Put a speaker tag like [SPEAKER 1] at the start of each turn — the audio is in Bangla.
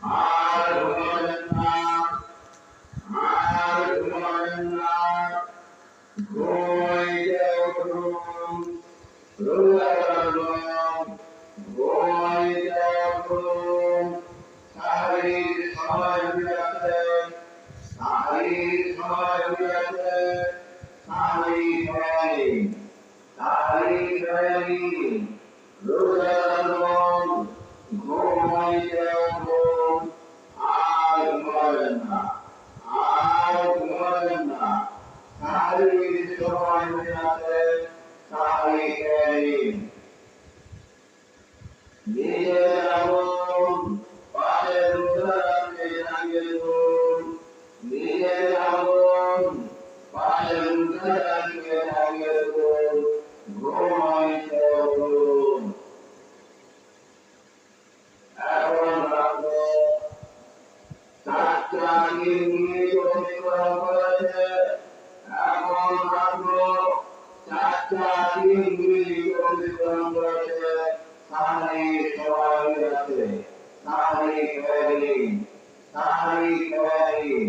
[SPEAKER 1] আর ঘুমাবেন না, আর ঘুমাবেন না, ঘুমাইতে উঠুন, রোজা রাখুন, ঘুমাইতে উঠুন, সাহারির সময় হইয়াছে, সাহারির সময় হইয়াছে, সাহারি খায়নি, সাহারি খায়নি, রোজা রাখুন, ঘুমাইতে উঠুন, আর ঘুমাবেন না, আর ঘুমাবেন না, সাহারির সময় হইয়াছে, সাহারি খায়নি। নিজে রাখুন, পাশের উদাহরণকে জানিয়ে দিন, নিজে রাখুন, পাশের উদাহরণকে জানিয়ে দিন, ঘুমাইতে উঠুন। এখন রাখো, চারটা নিয়ে অতিক্রম করেছে, এখন রাখো, চারটা নিয়ে অতিক্রম করেছে, সাহারি সবাই আছে, সাহারি খায়নি, সাহারি খায়নি।